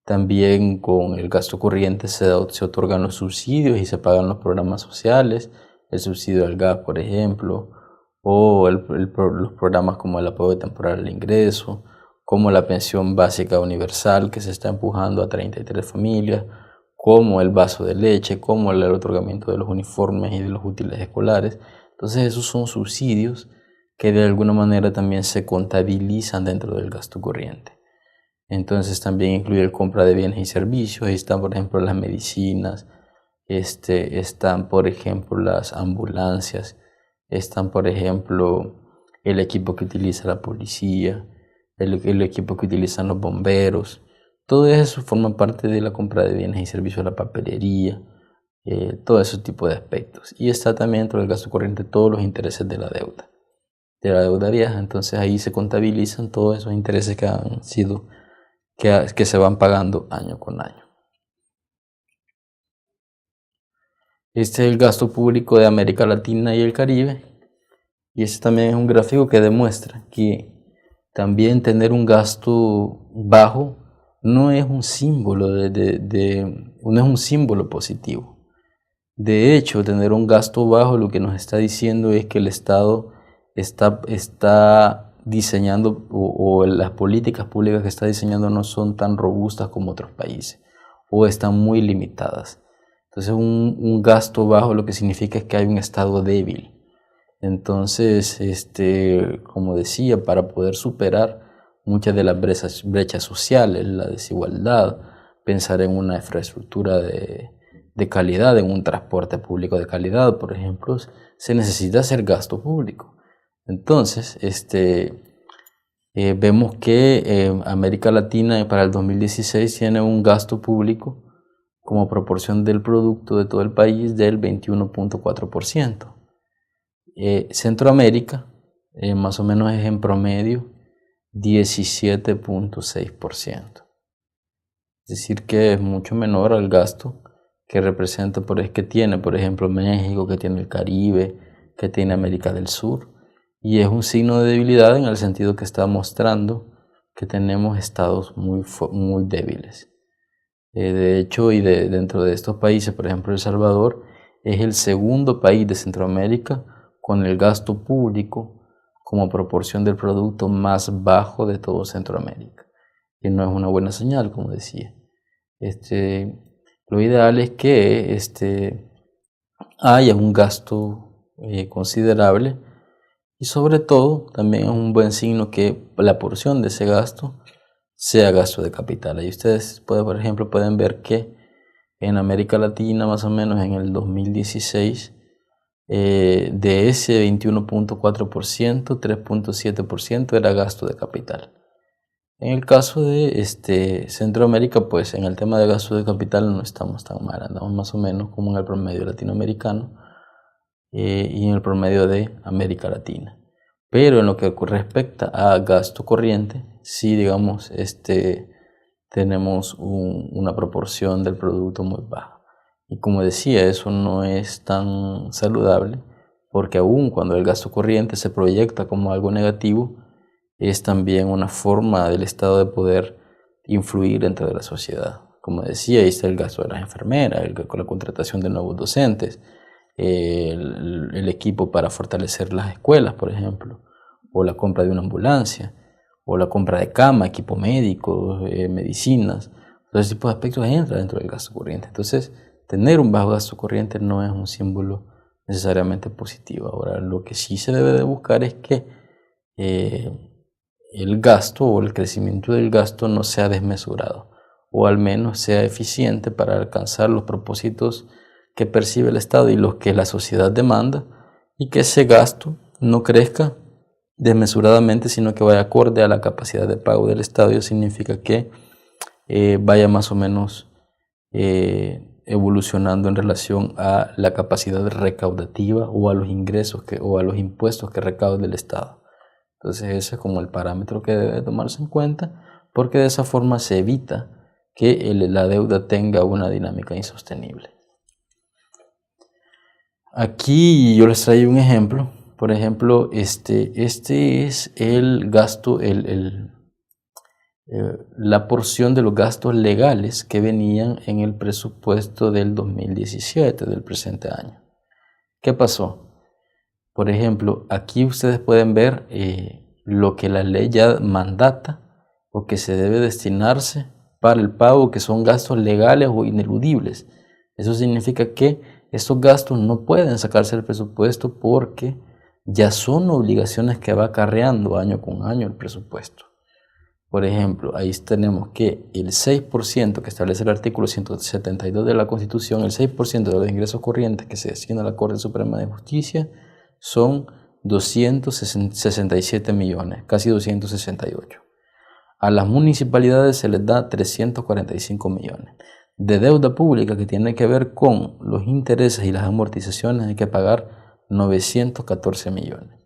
También con el gasto corriente se otorgan los subsidios y se pagan los programas sociales, el subsidio al gas, por ejemplo, o los programas como el apoyo temporal al ingreso, como la pensión básica universal que se está empujando a 33 familias, como el vaso de leche, como el otorgamiento de los uniformes y de los útiles escolares. Entonces esos son subsidios que de alguna manera también se contabilizan dentro del gasto corriente. Entonces también incluye la compra de bienes y servicios. Ahí están, por ejemplo, las medicinas, están, por ejemplo, las ambulancias, están, por ejemplo, el equipo que utiliza la policía, el equipo que utilizan los bomberos. Todo eso forma parte de la compra de bienes y servicios, la papelería, todo ese tipo de aspectos. Y está también dentro del gasto corriente todos los intereses de la deuda vieja. Entonces ahí se contabilizan todos esos intereses que han sido, que se van pagando año con año. Este es el gasto público de América Latina y el Caribe. Y este también es un gráfico que demuestra que también tener un gasto bajo no es un símbolo no es un símbolo positivo. De hecho, tener un gasto bajo lo que nos está diciendo es que el Estado está diseñando o las políticas públicas que está diseñando no son tan robustas como otros países o están muy limitadas. Entonces un gasto bajo lo que significa es que hay un Estado débil. Entonces, como decía, para poder superar muchas de las brechas sociales, la desigualdad, pensar en una infraestructura de calidad, en un transporte público de calidad, por ejemplo, se necesita hacer gasto público. Entonces, vemos que América Latina para el 2016 tiene un gasto público como proporción del producto de todo el país del 21.4%. Centroamérica más o menos es en promedio 17.6%. Es decir, que es mucho menor al gasto que representa, que tiene, por ejemplo, México, que tiene el Caribe, que tiene América del Sur. Y es un signo de debilidad en el sentido que está mostrando que tenemos estados muy débiles. De hecho, dentro de estos países, por ejemplo, El Salvador es el segundo país de Centroamérica con el gasto público como proporción del producto más bajo de todo Centroamérica. Y no es una buena señal, como decía. Lo ideal es que haya un gasto considerable y sobre todo también es un buen signo que la porción de ese gasto sea gasto de capital. Ahí ustedes por ejemplo pueden ver que en América Latina más o menos en el 2016 de ese 21.4%, 3.7% era gasto de capital. En el caso de Centroamérica, pues en el tema de gasto de capital no estamos tan mal, andamos más o menos como en el promedio latinoamericano y en el promedio de América Latina. Pero en lo que respecta a gasto corriente, sí, digamos, tenemos una proporción del producto muy baja. Y como decía, eso no es tan saludable, porque aun cuando el gasto corriente se proyecta como algo negativo, es también una forma del Estado de poder influir dentro de la sociedad. Como decía, ahí está el gasto de las enfermeras, con la contratación de nuevos docentes, el equipo para fortalecer las escuelas, por ejemplo, o la compra de una ambulancia, o la compra de cama, equipo médico, medicinas. Todo ese tipo de aspectos entra dentro del gasto corriente. Entonces, tener un bajo gasto corriente no es un símbolo necesariamente positivo. Ahora, lo que sí se debe de buscar es que el gasto o el crecimiento del gasto no sea desmesurado, o al menos sea eficiente para alcanzar los propósitos que percibe el Estado y los que la sociedad demanda, y que ese gasto no crezca desmesuradamente, sino que vaya acorde a la capacidad de pago del Estado. Eso significa que vaya más o menos evolucionando en relación a la capacidad recaudativa o a los ingresos o a los impuestos que recaude el Estado. Entonces ese es como el parámetro que debe tomarse en cuenta, porque de esa forma se evita que la deuda tenga una dinámica insostenible. Aquí yo les traigo un ejemplo. Por ejemplo, este es el gasto, la porción de los gastos legales que venían en el presupuesto del 2017, del presente año. ¿Qué pasó? Por ejemplo, aquí ustedes pueden ver lo que la ley ya mandata o que se debe destinarse para el pago, que son gastos legales o ineludibles. Eso significa que estos gastos no pueden sacarse del presupuesto porque ya son obligaciones que va acarreando año con año el presupuesto. Por ejemplo, ahí tenemos que el 6% que establece el artículo 172 de la Constitución, el 6% de los ingresos corrientes que se asigna a la Corte Suprema de Justicia son 267 millones, casi 268. A las municipalidades se les da 345 millones. De deuda pública que tiene que ver con los intereses y las amortizaciones hay que pagar 914 millones.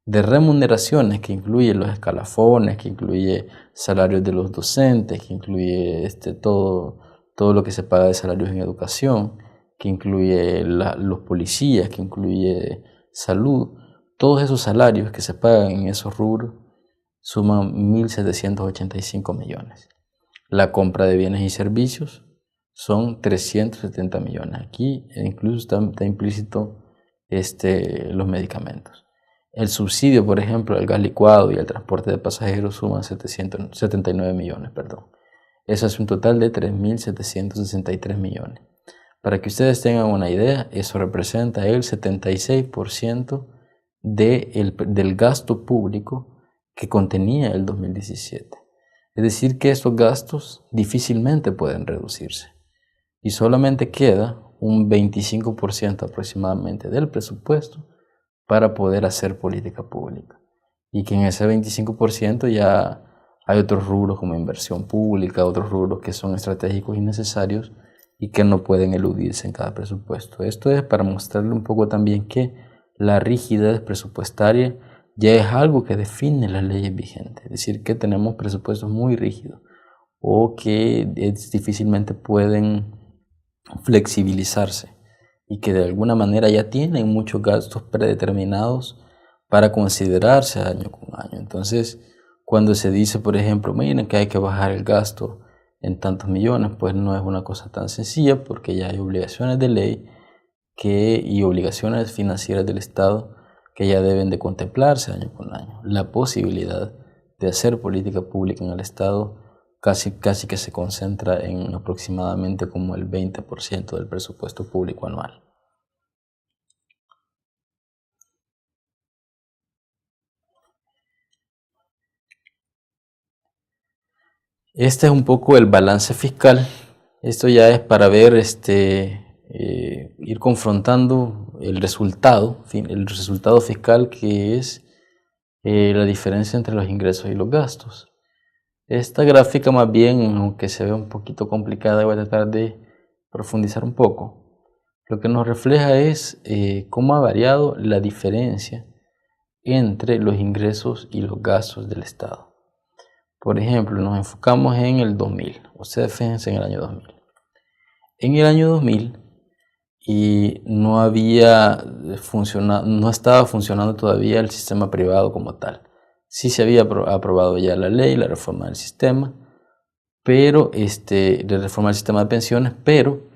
De remuneraciones, que incluye los escalafones, que incluye salarios de los docentes, que incluye todo lo que se paga de salarios en educación, que incluye los policías, que incluye salud, todos esos salarios que se pagan en esos rubros suman 1.785 millones. La compra de bienes y servicios son 370 millones. Aquí incluso está implícito los medicamentos. El subsidio, por ejemplo, del gas licuado y el transporte de pasajeros suman 779 millones. Eso es un total de 3.763 millones. Para que ustedes tengan una idea, eso representa el 76% del gasto público que contenía el 2017. Es decir, que estos gastos difícilmente pueden reducirse. Y solamente queda un 25% aproximadamente del presupuesto para poder hacer política pública. Y que en ese 25% ya hay otros rubros como inversión pública, otros rubros que son estratégicos y necesarios y que no pueden eludirse en cada presupuesto. Esto es para mostrarle un poco también que la rigidez presupuestaria ya es algo que define las leyes vigentes. Es decir, que tenemos presupuestos muy rígidos o que difícilmente pueden flexibilizarse y que de alguna manera ya tienen muchos gastos predeterminados para considerarse año con año. Entonces, cuando se dice, por ejemplo, miren que hay que bajar el gasto en tantos millones, pues no es una cosa tan sencilla porque ya hay obligaciones de ley y obligaciones financieras del Estado que ya deben de contemplarse año con año. La posibilidad de hacer política pública en el Estado casi que se concentra en aproximadamente como el 20% del presupuesto público anual. Este es un poco el balance fiscal. Esto ya es para ver, ir confrontando el resultado fiscal, que es la diferencia entre los ingresos y los gastos. Esta gráfica, más bien, aunque se ve un poquito complicada, voy a tratar de profundizar un poco. Lo que nos refleja es cómo ha variado la diferencia entre los ingresos y los gastos del Estado. Por ejemplo, nos enfocamos en el 2000. Ustedes fíjense en el año 2000. En el año 2000 no estaba funcionando todavía el sistema privado como tal. Sí se había aprobado ya la ley, la reforma del sistema, pero de reforma del sistema de pensiones, pero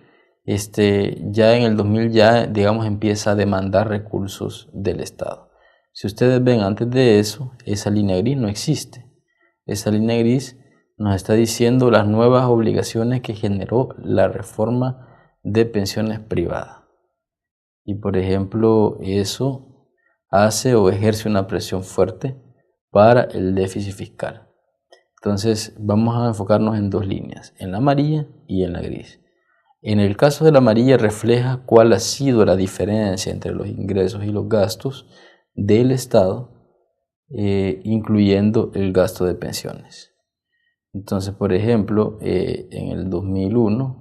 ya en el 2000 ya, digamos, empieza a demandar recursos del Estado. Si ustedes ven, antes de eso, esa línea gris no existe. Esa línea gris nos está diciendo las nuevas obligaciones que generó la reforma de pensiones privada. Y por ejemplo, eso hace o ejerce una presión fuerte para el déficit fiscal. Entonces vamos a enfocarnos en dos líneas, en la amarilla y en la gris. En el caso de la amarilla refleja cuál ha sido la diferencia entre los ingresos y los gastos del Estado, incluyendo el gasto de pensiones. Entonces, por ejemplo, en el 2001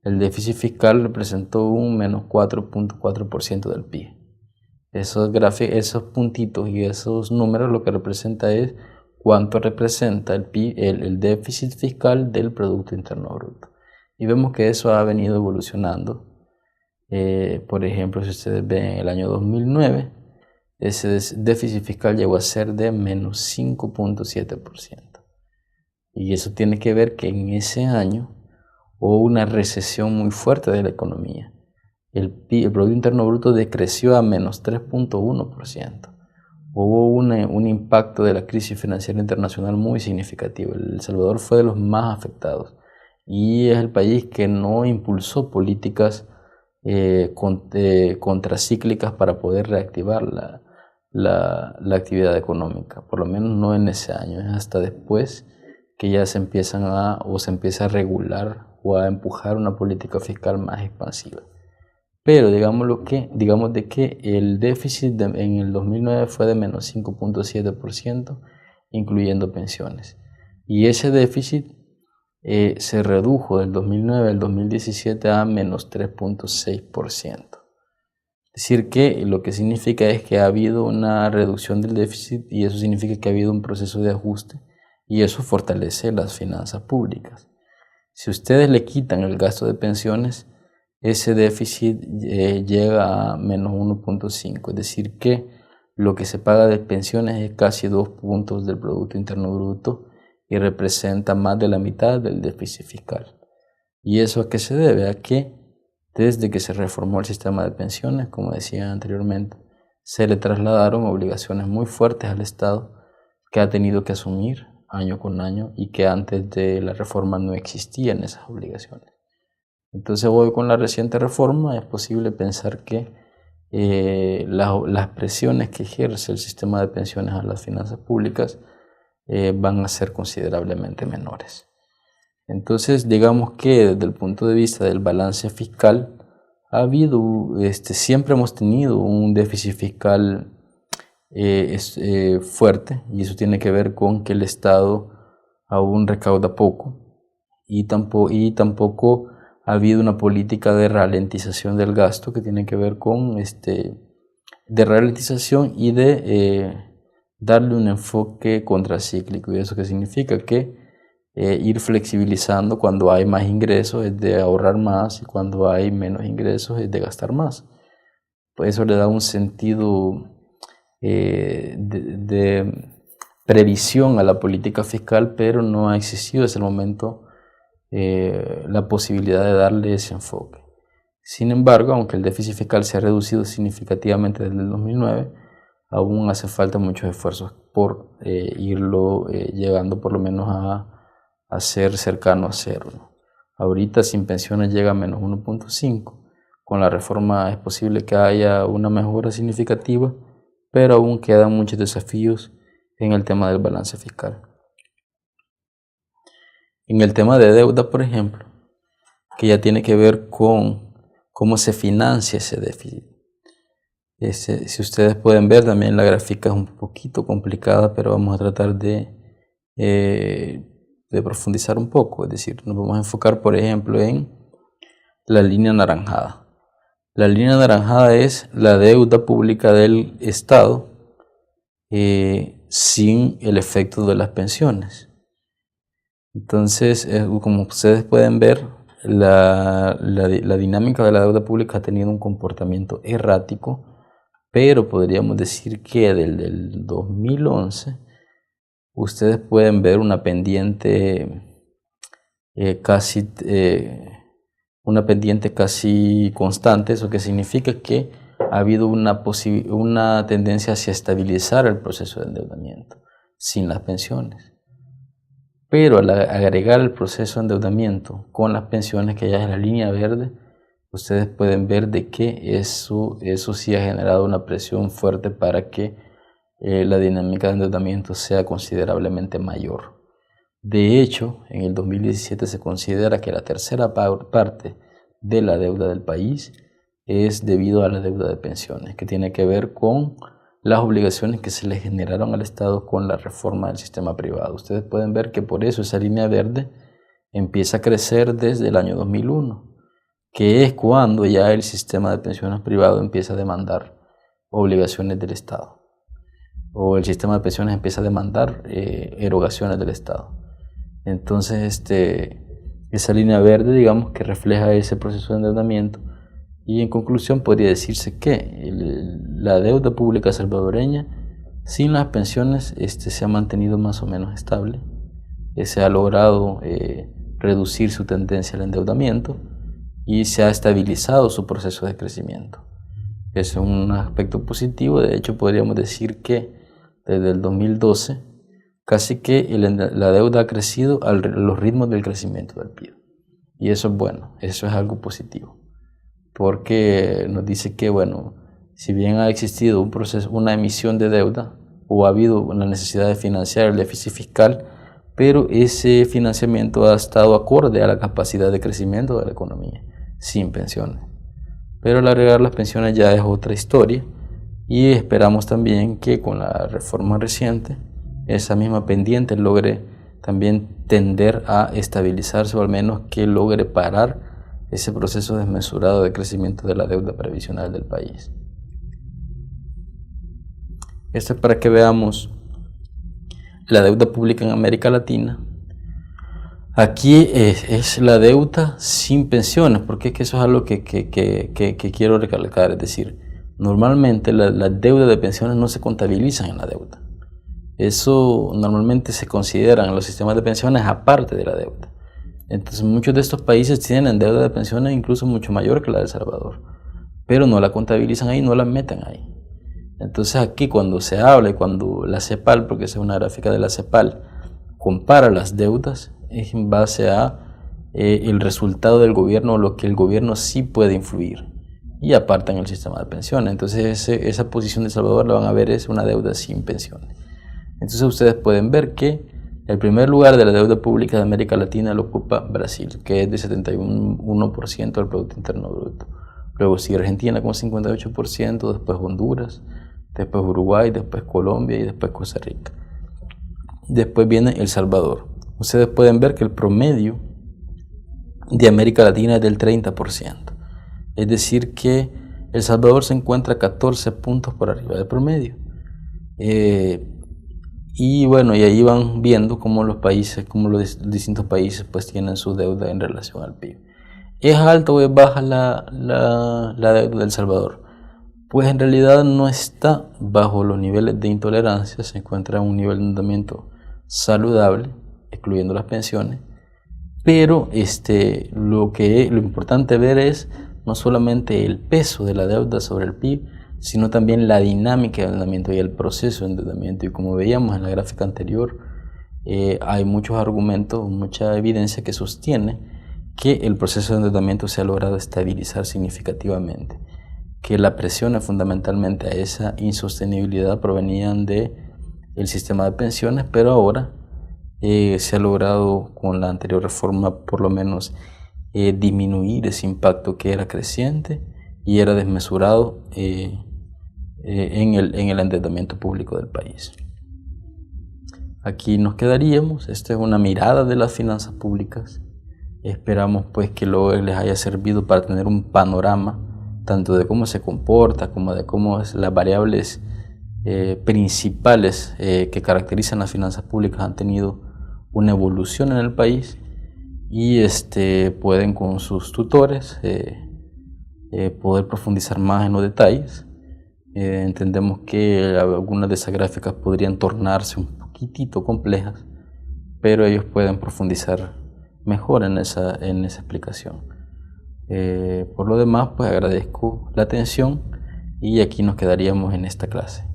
el déficit fiscal representó un menos 4.4% del PIB. Esos puntitos y esos números lo que representa es cuánto representa el PIB, el déficit fiscal del Producto Interno Bruto. Y vemos que eso ha venido evolucionando. Por ejemplo, si ustedes ven en el año 2009, ese déficit fiscal llegó a ser de menos 5.7%. Y eso tiene que ver que en ese año hubo una recesión muy fuerte de la economía. El Producto Interno Bruto decreció a menos 3.1%. Hubo un impacto de la crisis financiera internacional muy significativo. El Salvador fue de los más afectados y es el país que no impulsó políticas contracíclicas para poder reactivar la actividad económica, por lo menos no en ese año, es hasta después que ya se empieza a regular o a empujar una política fiscal más expansiva. Pero digamos de que el déficit en el 2009 fue de menos 5.7%, incluyendo pensiones. Y ese déficit se redujo del 2009 al 2017 a menos 3.6%. Es decir, que lo que significa es que ha habido una reducción del déficit y eso significa que ha habido un proceso de ajuste y eso fortalece las finanzas públicas. Si ustedes le quitan el gasto de pensiones, ese déficit llega a menos 1.5, es decir que lo que se paga de pensiones es casi 2 puntos del Producto Interno Bruto y representa más de la mitad del déficit fiscal. ¿Y eso a qué se debe? A que desde que se reformó el sistema de pensiones, como decía anteriormente, se le trasladaron obligaciones muy fuertes al Estado que ha tenido que asumir año con año y que antes de la reforma no existían esas obligaciones. Entonces hoy con la reciente reforma es posible pensar que las presiones que ejerce el sistema de pensiones a las finanzas públicas van a ser considerablemente menores. Entonces digamos que desde el punto de vista del balance fiscal siempre hemos tenido un déficit fiscal fuerte y eso tiene que ver con que el Estado aún recauda poco y tampoco ha habido una política de ralentización del gasto que tiene que ver con de ralentización y de darle un enfoque contracíclico. ¿Y eso qué significa? Que ir flexibilizando cuando hay más ingresos es de ahorrar más y cuando hay menos ingresos es de gastar más. Pues eso le da un sentido de previsión a la política fiscal, pero no ha existido desde el momento la posibilidad de darle ese enfoque. Sin embargo, aunque el déficit fiscal se ha reducido significativamente desde el 2009, aún hace falta muchos esfuerzos por irlo llegando por lo menos a ser cercano a cero. Ahorita sin pensiones llega a menos 1.5. Con la reforma es posible que haya una mejora significativa, pero aún quedan muchos desafíos en el tema del balance fiscal. En el tema de deuda, por ejemplo, que ya tiene que ver con cómo se financia ese déficit. Si ustedes pueden ver, también la gráfica es un poquito complicada, pero vamos a tratar de profundizar un poco. Es decir, nos vamos a enfocar, por ejemplo, en la línea anaranjada. La línea anaranjada es la deuda pública del Estado sin el efecto de las pensiones. Entonces, como ustedes pueden ver, la dinámica de la deuda pública ha tenido un comportamiento errático, pero podríamos decir que desde el 2011 ustedes pueden ver una pendiente casi constante. Eso que significa que ha habido una tendencia hacia estabilizar el proceso de endeudamiento sin las pensiones. Pero al agregar el proceso de endeudamiento con las pensiones, que ya es la línea verde, ustedes pueden ver de que eso sí ha generado una presión fuerte para que la dinámica de endeudamiento sea considerablemente mayor. De hecho, en el 2017 se considera que la tercera parte de la deuda del país es debido a la deuda de pensiones, que tiene que ver con las obligaciones que se le generaron al Estado con la reforma del sistema privado. Ustedes pueden ver que por eso esa línea verde empieza a crecer desde el año 2001, que es cuando ya el sistema de pensiones privado empieza a demandar obligaciones del Estado, o el sistema de pensiones empieza a demandar erogaciones del Estado. Entonces, esa línea verde, digamos, que refleja ese proceso de endeudamiento. Y en conclusión podría decirse que la deuda pública salvadoreña sin las pensiones se ha mantenido más o menos estable, se ha logrado reducir su tendencia al endeudamiento y se ha estabilizado su proceso de crecimiento. Ese es un aspecto positivo. De hecho podríamos decir que desde el 2012 casi que la deuda ha crecido a los ritmos del crecimiento del PIB, y eso es bueno, eso es algo positivo, porque nos dice que, bueno, si bien ha existido una emisión de deuda o ha habido una necesidad de financiar el déficit fiscal, pero ese financiamiento ha estado acorde a la capacidad de crecimiento de la economía, sin pensiones. Pero al agregar las pensiones ya es otra historia, y esperamos también que con la reforma reciente esa misma pendiente logre también tender a estabilizarse, o al menos que logre parar ese proceso desmesurado de crecimiento de la deuda previsional del país. Esto es para que veamos la deuda pública en América Latina. Aquí es la deuda sin pensiones, porque es que eso es algo que quiero recalcar. Es decir, normalmente las deudas de pensiones no se contabilizan en la deuda. Eso normalmente se considera en los sistemas de pensiones aparte de la deuda. Entonces muchos de estos países tienen deuda de pensiones incluso mucho mayor que la de El Salvador, pero no la contabilizan ahí, no la meten ahí. Entonces aquí cuando se habla y cuando la CEPAL, porque esa es una gráfica de la CEPAL, compara las deudas, es en base a el resultado del gobierno, lo que el gobierno sí puede influir, y apartan el sistema de pensiones. Entonces esa posición de El Salvador la van a ver es una deuda sin pensiones. Entonces ustedes pueden ver que el primer lugar de la deuda pública de América Latina lo ocupa Brasil, que es de 71% del Producto Interno Bruto. Luego sigue Argentina con 58%, después Honduras, después Uruguay, después Colombia y después Costa Rica. Después viene El Salvador. Ustedes pueden ver que el promedio de América Latina es del 30%. Es decir que El Salvador se encuentra 14 puntos por arriba del promedio. Y bueno, y ahí van viendo cómo los distintos países pues tienen su deuda en relación al PIB. ¿Es alta o es baja la deuda de El Salvador? Pues en realidad no está bajo los niveles de intolerancia, se encuentra en un nivel de endeudamiento saludable, excluyendo las pensiones, pero lo importante ver es no solamente el peso de la deuda sobre el PIB, sino también la dinámica de endeudamiento y el proceso de endeudamiento. Y como veíamos en la gráfica anterior, hay muchos argumentos, mucha evidencia que sostiene que el proceso de endeudamiento se ha logrado estabilizar significativamente, que las presiones fundamentalmente a esa insostenibilidad provenían del sistema de pensiones, pero ahora se ha logrado con la anterior reforma por lo menos disminuir ese impacto que era creciente y era desmesurado en el endeudamiento público del país. Aquí nos quedaríamos. Esta es una mirada de las finanzas públicas. Esperamos pues que luego les haya servido para tener un panorama tanto de cómo se comporta como de cómo las variables principales que caracterizan las finanzas públicas han tenido una evolución en el país, y pueden con sus tutores poder profundizar más en los detalles. Entendemos que algunas de esas gráficas podrían tornarse un poquitito complejas, pero ellos pueden profundizar mejor en esa explicación. Por lo demás, pues agradezco la atención y aquí nos quedaríamos en esta clase.